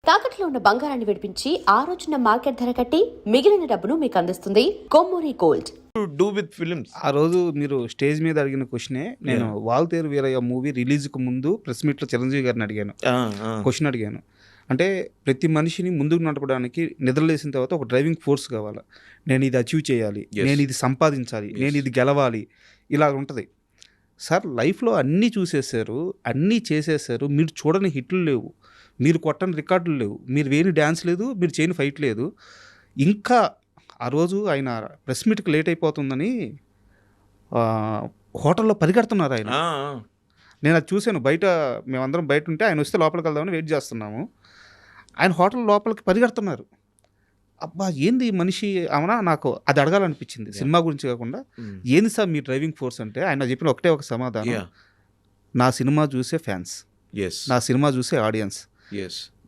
తాకట్లో ఉన్న బంగారాన్ని విడిపించి ఆ రోజున మార్కెట్ ధర కట్టి మిగిలిన డబ్బును మీకు అందిస్తుంది Kommuri gold. Do with films. ఆ రోజు మీరు స్టేజ్ మీద అడిగిన క్వశ్చనే నేను వాల్తేరు వీరయ్య మూవీ రిలీజ్కి ముందు ప్రెస్ మీట్లో చిరంజీవి గారిని అడిగాను. క్వశ్చన్ అడిగాను అంటే ప్రతి మనిషిని ముందుకు నడపడానికి నిద్రలేసిన తర్వాత ఒక డ్రైవింగ్ ఫోర్స్ కావాలి. నేను ఇది అచీవ్ చేయాలి, నేను ఇది సంపాదించాలి, నేను ఇది గెలవాలి, ఇలా ఉంటుంది సార్. లైఫ్లో అన్నీ చూసేసారు, అన్నీ చేసేసారు, మీరు చూడని హిట్లు లేవు, మీరు కొట్టని రికార్డులు లేవు, మీరు వేని డ్యాన్స్ లేదు, మీరు చేయని ఫైట్ లేదు. ఇంకా ఆ రోజు ఆయన ప్రెస్ మీట్కి లేట్ అయిపోతుందని హోటల్లో పరిగెడుతున్నారు ఆయన. నేను అది చూశాను. బయట మేమందరం బయట ఉంటే ఆయన వస్తే లోపలికి వెళ్దామని వెయిట్ చేస్తున్నాము. ఆయన హోటల్ లోపలికి పరిగెడుతున్నారు. అబ్బా ఏంది మనిషి అవునా, నాకు అది అడగాలనిపించింది సినిమా గురించి కాకుండా. ఏంది సార్ మీ డ్రైవింగ్ ఫోర్స్ అంటే ఆయన చెప్పిన ఒకటే ఒక సమాధానం, నా సినిమా చూసే ఫ్యాన్స్, నా సినిమా చూసే ఆడియన్స్,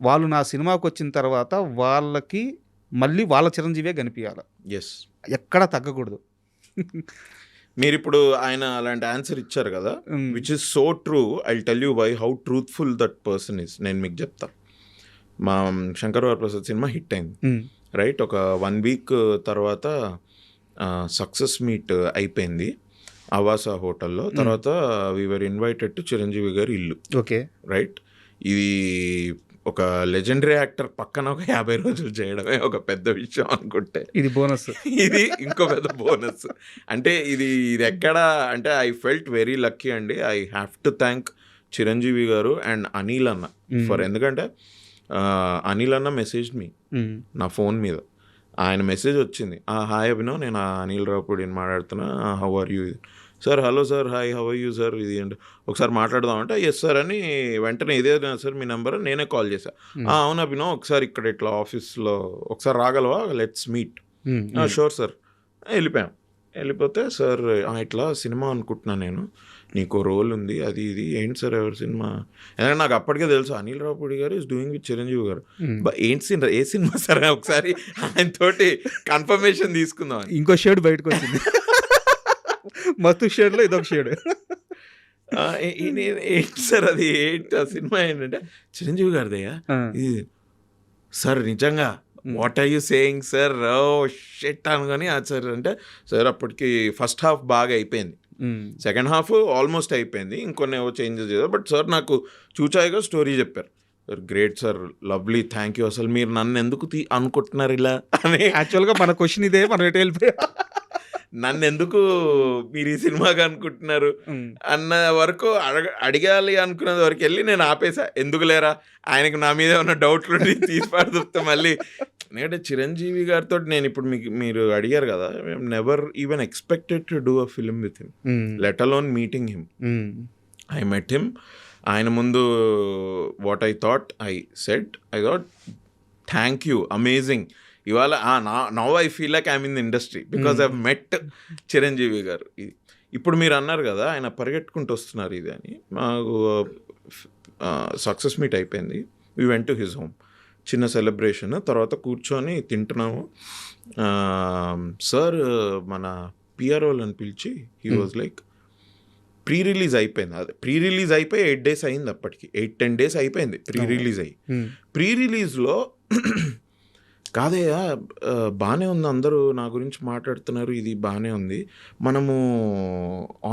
వాళ్ళు నా సినిమాకి వచ్చిన తర్వాత వాళ్ళకి మళ్ళీ వాళ్ళ చిరంజీవే కనిపించాలి, ఎక్కడ తగ్గకూడదు. మీరు ఇప్పుడు ఆయన అలాంటి ఆన్సర్ ఇచ్చారు కదా, which is so true. I tell you why how truthful that person is. నేను మీకు చెప్తా. మా శంకర్ వరప్రసాద్ సినిమా హిట్ అయింది, రైట్? ఒక 1 వీక్ తర్వాత సక్సెస్ మీట్ అయిపోయింది ఆవాస హోటల్లో. తర్వాత వీఆర్ ఇన్వైటెడ్ టు చిరంజీవి గారి ఇల్లు. Okay, right. ఇది ఒక లెజెండరీ యాక్టర్ పక్కన ఒక 50 రోజులు చేయడమే ఒక పెద్ద విషయం అనుకుంటే, ఇది బోనస్. ఇది ఇంకో పెద్ద బోనస్. అంటే ఇది ఎక్కడ అంటే ఐ ఫెల్ట్ వెరీ లక్కీ అండి. I have to thank Chiranjeevi garu and Anil అన్న ఫర్. ఎందుకంటే అనిల్ అన్న మెసేజ్ మీ నా ఫోన్ మీద. ఆయన మెసేజ్ వచ్చింది, హాయ్ అభినవ్, నేను అనిల్ రావుపూడిని మాట్లాడుతున్నా, how are you sir. Hello sir, hi, how are you sir, ఇది అంటే ఒకసారి మాట్లాడదామంటే ఎస్ సార్ అని వెంటనే ఇదే సార్ మీ నెంబర్ అని నేనే కాల్ చేశా. అవును అభినవ్, ఒకసారి ఇక్కడ ఇట్లా ఆఫీస్లో ఒకసారి రాగలవా, లెట్స్ మీట్. Sure sir. వెళ్ళిపోతే సార్ ఇట్లా సినిమా అనుకుంటున్నాను నేను, నీకు రోల్ ఉంది, అది ఇది. ఏంటి సార్ ఎవరి సినిమా? ఎందుకంటే నాకు అప్పటికే తెలుసు అనిల్ రావుపూడి గారు ఈజ్ డూయింగ్ విత్ చిరంజీవి గారు. ఏంటి ఏ సినిమా సార్? ఒకసారి ఆయన తోటి కన్ఫర్మేషన్ తీసుకుందాం. ఇంకో షేడ్ బయటకు వచ్చింది, మస్తు షేడ్లో ఇదొక షేడ్. ఏంటి సార్ అది, ఏంటి ఆ సినిమా ఏంటంటే చిరంజీవి గారిదయ్యా ఇది. సార్ నిజంగా what are you saying sir? Oh shit అనుకొని సార్ అంటే, సార్ అప్పటికి ఫస్ట్ హాఫ్ బాగా అయిపోయింది, సెకండ్ హాఫ్ ఆల్మోస్ట్ అయిపోయింది, ఇంకొన్ని ఏవో చేంజెస్ చేశారు. బట్ సార్ నాకు చూచాయిగా స్టోరీ చెప్పారు. Sir great sir, lovely, thank you. అసలు మీరు నన్ను ఎందుకు అనుకుంటున్నారు ఇలా అని. యాక్చువల్గా మన క్వశ్చన్ ఇదే, మనం ఎటు వెళ్ళిపోయా, నన్ను ఎందుకు మీరు ఈ సినిమాగా అనుకుంటున్నారు అన్న వరకు అడగాలి అనుకునేది వరకు వెళ్ళి నేను ఆపేసా. ఎందుకు లేరా, ఆయనకు నా మీద ఉన్న డౌట్లు తీసి పడుతా మళ్ళీ. ఎందుకంటే చిరంజీవి గారితో నేను ఇప్పుడు మీరు అడిగారు కదా, never even expected to do a film with him, let alone meeting him. I met him. ఆయన ముందు what I thought I said, I thought thank you, amazing. ఇవాళ now I feel like I'm in the industry because I met Chiranjeevi garu. ఇప్పుడు మీరు అన్నారు కదా ఆయన పరిగెట్టుకుంటూ వస్తున్నారు ఇది అని. మాకు సక్సెస్ మీట్ అయిపోయింది, we went to his home, చిన్న సెలబ్రేషన్. తర్వాత కూర్చొని తింటున్నాము. సార్ మన పిఆర్ఓలను పిలిచి he was like, pre release అయిపోయింది, అదే ప్రీ రిలీజ్ అయిపోయి 8 days అయింది, అప్పటికి 8-10 days అయిపోయింది ప్రీ రిలీజ్ అయ్యి. ప్రీ రిలీజ్లో కాదయ్యా బాగానే ఉంది, అందరూ నా గురించి మాట్లాడుతున్నారు, ఇది బాగానే ఉంది, మనము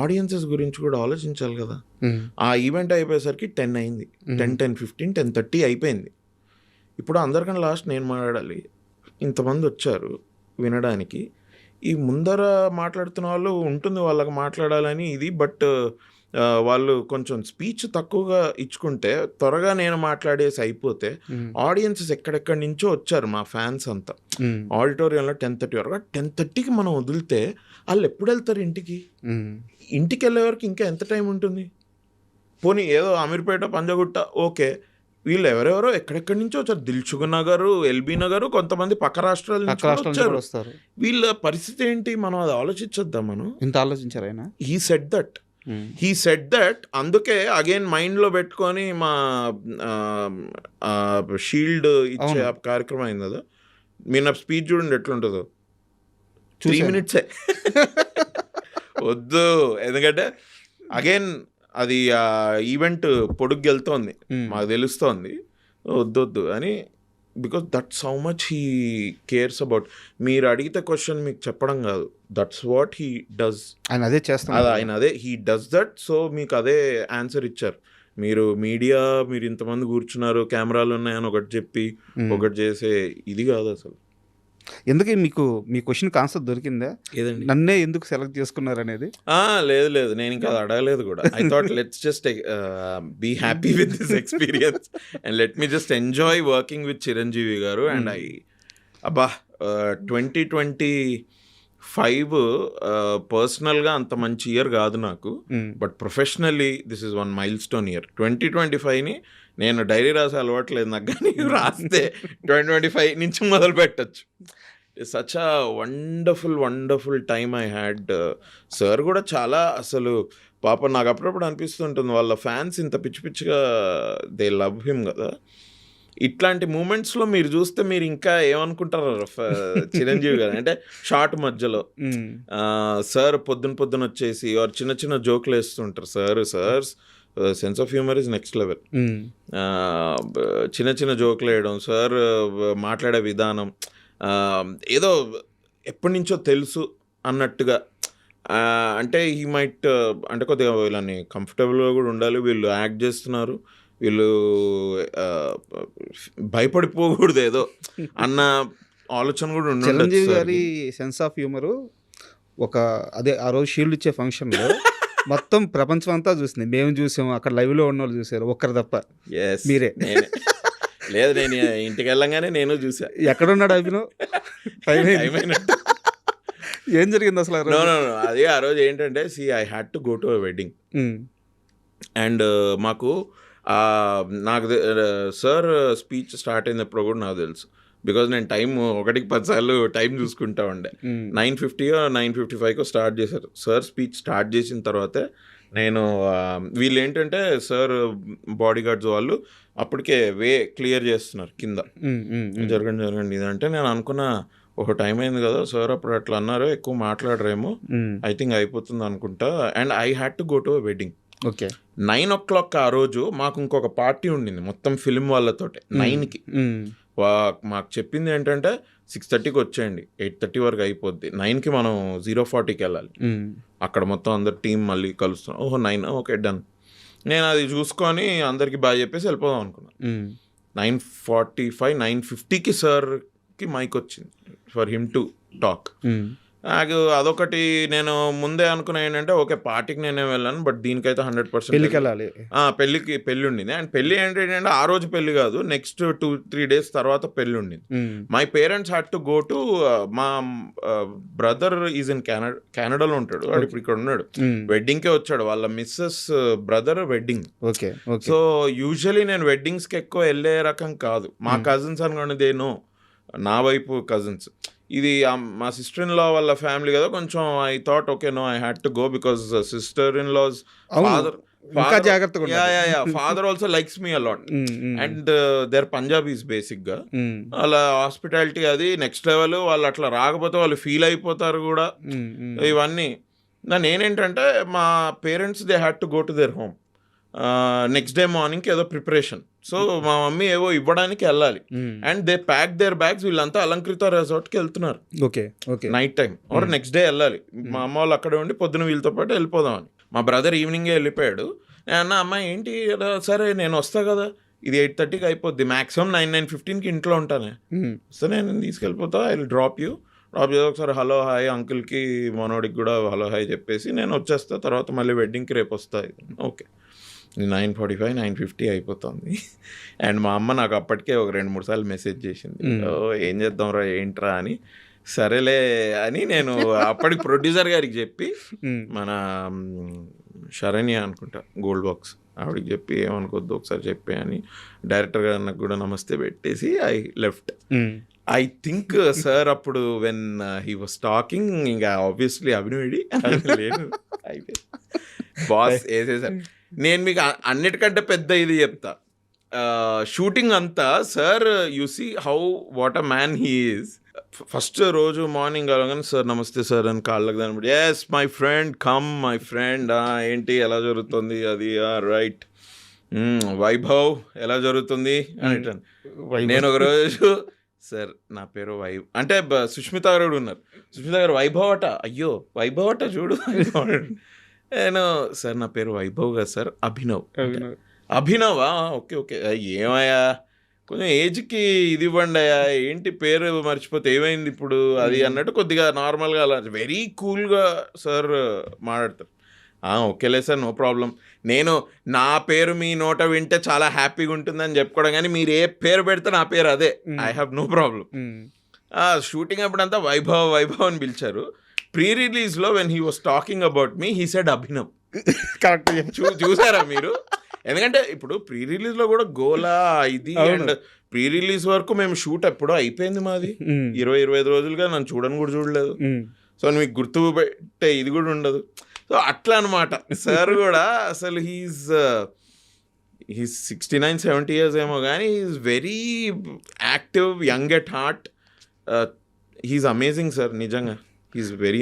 ఆడియన్సెస్ గురించి కూడా ఆలోచించాలి కదా. ఆ ఈవెంట్ అయిపోయేసరికి 10 అయింది, 10:15, 10:30 అయిపోయింది. ఇప్పుడు అందరికన్నా లాస్ట్ నేను మాట్లాడాలి, ఇంతమంది వచ్చారు వినడానికి. ఈ ముందర మాట్లాడుతున్న వాళ్ళు ఉంటుంది వాళ్ళకి మాట్లాడాలని ఇది, బట్ వాళ్ళు కొంచెం స్పీచ్ తక్కువగా ఇచ్చుకుంటే త్వరగా నేను మాట్లాడేసి అయిపోతే, ఆడియన్సెస్ ఎక్కడెక్కడి నుంచో వచ్చారు మా ఫ్యాన్స్ అంతా ఆడిటోరియంలో 10:30 వరకు. 10:30కి మనం వదిలితే వాళ్ళు ఎప్పుడు వెళ్తారు ఇంటికి? ఇంటికి వెళ్ళే వరకు ఇంకా ఎంత టైం ఉంటుంది? పోనీ ఏదో అమీర్పేట, పంజగుట్ట ఓకే, వీళ్ళు ఎవరెవరో ఎక్కడెక్కడి నుంచో వచ్చారు, దిల్సుఖ్ నగర్, ఎల్బీ నగర్, కొంతమంది పక్క రాష్ట్రాల నుంచి వచ్చారు. వీళ్ళ పరిస్థితి ఏంటి? మనం అది ఆలోచించొద్దాం. మనం ఇంత ఆలోచించారు ఆయన. హీ సెడ్ దట్ అందుకే అగైన్ మైండ్లో పెట్టుకొని మా షీల్డ్ ఇచ్చే కార్యక్రమం అయింది కదా. మీరు నా స్పీచ్ చూడండి ఎట్లుంటుందో, 3 minutes వద్దు. ఎందుకంటే అగైన్ అది ఈవెంట్ పొడుగు వెళ్తోంది, మాకు తెలుస్తోంది, వద్దొద్దు అని because that's how much he cares about. మీరు అడిగితే క్వశ్చన్ మీకు చెప్పడం కాదు, దట్స్ వాట్ హీ డస్. ఆయన అదే చేస్తాను. అది ఆయన అదే హీ డస్ దట్. సో మీకు అదే ఆన్సర్ ఇచ్చారు. మీరు మీడియా, మీరు ఇంతమంది కూర్చున్నారు, కెమెరాలు ఉన్నాయని ఒకటి చెప్పి ఒకటి చేసే ఇది కాదు అసలు. ఎందుకే మీకు మీ క్వశ్చన్కి ఆన్సర్ దొరికిందా? ఏదండి? నన్నే ఎందుకు సెలెక్ట్ చేసుకున్నారు అనేది. లేదు నేను ఇంకా అది అడగలేదు కూడా. I thought let's just be happy with this experience and let me just enjoy working with Chiranjeevi garu. And అబ్బా 2025 పర్సనల్గా అంత మంచి ఇయర్ కాదు నాకు, but professionally this is one milestone year. 2025ని నేను డైరీ రాసే అలవాట్లేదు నాకు, కానీ రాస్తే 2025 నుంచి మొదలు పెట్టచ్చు. Such a wonderful time I had. Sir కూడా చాలా అసలు పాప నాకు అప్పుడప్పుడు అనిపిస్తుంటుంది వాళ్ళ ఫ్యాన్స్ ఇంత పిచ్చి పిచ్చిగా దే లవ్ హిమ్ కదా. ఇట్లాంటి మూమెంట్స్లో మీరు చూస్తే మీరు ఇంకా ఏమనుకుంటారు చిరంజీవి గారు అంటే షార్ట్ మధ్యలో సార్ పొద్దున వచ్చేసి చిన్న చిన్న జోకులు వేస్తుంటారు. Sir sense of humour is next level. చిన్న జోకులు వేయడం, సార్ మాట్లాడే విధానం ఏదో ఎప్పటి నుంచో తెలుసు అన్నట్టుగా. అంటే ఈ మైట్ అంటే కొద్దిగా వీళ్ళని కంఫర్టబుల్గా కూడా ఉండాలి, వీళ్ళు యాక్ట్ చేస్తున్నారు, వీళ్ళు భయపడిపోకూడదు ఏదో అన్న ఆలోచన కూడా ఉండాలి. చిరంజీవి గారి సెన్స్ ఆఫ్ హ్యూమరు అదే ఆ రోజు షీల్డ్ ఇచ్చే ఫంక్షన్లో మొత్తం ప్రపంచం అంతా చూసింది. మేము చూసాము, అక్కడ లైవ్లో ఉన్న వాళ్ళు చూసారు, ఒక్కరు తప్ప. మీరే లేదు, నేను ఇంటికి వెళ్ళంగానే నేను చూసా. ఎక్కడున్నాడు అభినవ్? ఏం జరిగింది అసలు? అది ఆ రోజు ఏంటంటే I had to go to a wedding and మాకు నాకు సార్ స్పీచ్ స్టార్ట్ అయినప్పుడు కూడా నాకు తెలుసు, బికాజ్ నేను టైం 1-10 సార్లు టైం చూసుకుంటా ఉండే. 9:50 9:55 స్టార్ట్ చేశారు. సార్ స్పీచ్ స్టార్ట్ చేసిన తర్వాతే నేను వీళ్ళు ఏంటంటే సార్ బాడీ గార్డ్స్ వాళ్ళు అప్పటికే క్లియర్ చేస్తున్నారు కింద, జరగండి ఇదంటే నేను అనుకున్నా ఒక టైం అయింది కదా సార్ అప్పుడు అట్లా అన్నారు, ఎక్కువ మాట్లాడరేమో, ఐ థింక్ అయిపోతుంది అనుకుంటా. And I had to go to a wedding. Okay, 9 o'clock ఆ రోజు మాకు ఇంకొక పార్టీ ఉండింది మొత్తం ఫిలిం వాళ్ళతోటే. 9కి మాకు చెప్పింది ఏంటంటే 6:30కి వచ్చేయండి, 8:30 వరకు అయిపోద్ది, 9కి మనం 0:40కి వెళ్ళాలి. అక్కడ మొత్తం అందరు టీం మళ్ళీ కలుస్తున్నాం. 9 ఓకే డన్. నేను అది చూసుకొని అందరికి బాగా చెప్పేసి వెళ్ళిపోదాం అనుకున్నాను. 9:45 9:50కి సార్కి మైక్ వచ్చింది ఫర్ హిమ్ టు టాక్. నాకు అదొకటి నేను ముందే అనుకున్నా ఏంటంటే ఓకే పార్టీకి నేనే వెళ్ళాను, బట్ దీనికైతే 100% పెళ్ళికి వెళ్ళాలి. పెళ్ళి ఉండింది. అండ్ పెళ్ళి ఏంటంటే ఆ రోజు పెళ్ళి కాదు, నెక్స్ట్ 2-3 days తర్వాత పెళ్ళి ఉండింది. My parents had to go to, మా బ్రదర్ ఈజ్ ఇన్ కెనడాలో ఉంటాడు, వాడు ఇప్పుడు ఇక్కడ ఉన్నాడు, వెడ్డింగ్కే వచ్చాడు, వాళ్ళ missus brother wedding. Okay, so usually నేను వెడ్డింగ్స్కి ఎక్కువ వెళ్ళే రకం కాదు. మా కజిన్స్ అనుకునేదేనో నా వైపు కజిన్స్, ఇది మా సిస్టర్ ఇన్ లా వాళ్ళ ఫ్యామిలీ కదా, కొంచెం I thought okay no I had to go because sister in law's father also likes me a lot and they are Punjabis basic గా. వాళ్ళ హాస్పిటాలిటీ అది నెక్స్ట్ లెవెల్. వాళ్ళు అట్లా రాకపోతే వాళ్ళు ఫీల్ అయిపోతారు కూడా. ఇవన్నీ నేనేంటంటే మా parents they had to go to their home next day మార్నింగ్కి ఏదో ప్రిపరేషన్. సో మా మమ్మీ ఏవో ఇవ్వడానికి వెళ్ళాలి and they pack their bags. వీళ్ళంతా అలంకృత రిసార్ట్కి వెళ్తున్నారు night time or next day వెళ్ళాలి. మా అమ్మ వాళ్ళు అక్కడే ఉండి పొద్దున వీళ్ళతో పాటు వెళ్ళిపోదామని. మా బ్రదర్ ఈవినింగే వెళ్ళిపోయాడు. నేను అన్న అమ్మాయి ఏంటి సరే నేను వస్తా కదా, ఇది 8:30కి అయిపోద్ది, మ్యాక్సిమం 9-9:15కి ఇంట్లో ఉంటానే, సో నేను తీసుకెళ్ళిపోతా, ఐ విల్ డ్రాప్ చేసి ఒకసారి హలో హాయ్ అంకుల్కి మనోడికి కూడా హలో హాయ్ చెప్పేసి నేను వచ్చేస్తా, తర్వాత మళ్ళీ వెడ్డింగ్కి రేపు వస్తాయి. ఓకే 9:45 9:50 అయిపోతుంది. అండ్ మా అమ్మ నాకు అప్పటికే ఒక 2-3 సార్లు మెసేజ్ చేసింది, ఏం చేద్దాంరా ఏంట్రా అని. సరేలే అని నేను అప్పటికి ప్రొడ్యూసర్ గారికి చెప్పి, మన శరణ్య అనుకుంటా గోల్డ్ బాక్స్, ఆవిడకి చెప్పి ఏమనుకోద్దు ఒకసారి చెప్పి అని డైరెక్టర్ గారు నాకు కూడా నమస్తే పెట్టేసి I left. I think sir అప్పుడు వెన్ హీ వాస్ టాకింగ్ ఇంకా ఆబ్వియస్లీ అభినయుడి లేదు అయితే బాస్ వేసేసారు. నేను మీకు అన్నిటికంటే పెద్ద ఇది చెప్తా, షూటింగ్ అంతా sir you see how what a man he is. First రోజు మార్నింగ్ అలాగని సార్ నమస్తే సార్ అని కాళ్ళకి దాని yes my friend come my friend ఏంటి ఎలా జరుగుతుంది అది రైట్ వైభవ్ ఎలా జరుగుతుంది అని అంటాను. నేను ఒక రోజు సార్ నా పేరు అంటే సుష్మిత గారు కూడా ఉన్నారు. సుష్మిత గారు వైభవ్ అట, అయ్యో వైభవ్ అట చూడు వైభవ్ అట. నేను సార్ నా పేరు వైభవ్ కదా సార్, అభినవా, ఓకే ఓకే ఏమయ్యా కొంచెం ఏజ్కి ఇది ఇవ్వండి అయ్యా, ఏంటి పేరు మర్చిపోతే ఏమైంది ఇప్పుడు అది అన్నట్టు కొద్దిగా నార్మల్గా అలా వెరీ కూల్గా సార్ మాట్లాడతారు. ఓకేలే సార్, నో ప్రాబ్లం. నేను నా పేరు మీ నోట వింటే చాలా హ్యాపీగా ఉంటుందని చెప్పుకోవడం, కానీ మీరు ఏ పేరు పెడితే నా పేరు అదే, I have no problem. Shooting అప్పుడంతా వైభవ్ వైభవ్ అని పిలిచారు. ప్రీ రిలీజ్లో when he was talking about me he said Abhinav. Correct. చూసారా మీరు? ఎందుకంటే ఇప్పుడు ప్రీ రిలీజ్లో కూడా గోలా ఇది అండ్ ప్రీ రిలీజ్ వరకు మేము షూట్ ఎప్పుడో అయిపోయింది మాది, 20-25 రోజులుగా నన్ను చూడని కూడా చూడలేదు. సో మీకు గుర్తు పెట్టే ఇది కూడా ఉండదు. సో అట్లా అనమాట. సార్ కూడా అసలు హీస్ 69-70 years ఏమో కానీ he's very active, young at heart. He's amazing sir, నిజంగా హీఈస్ వెరీ.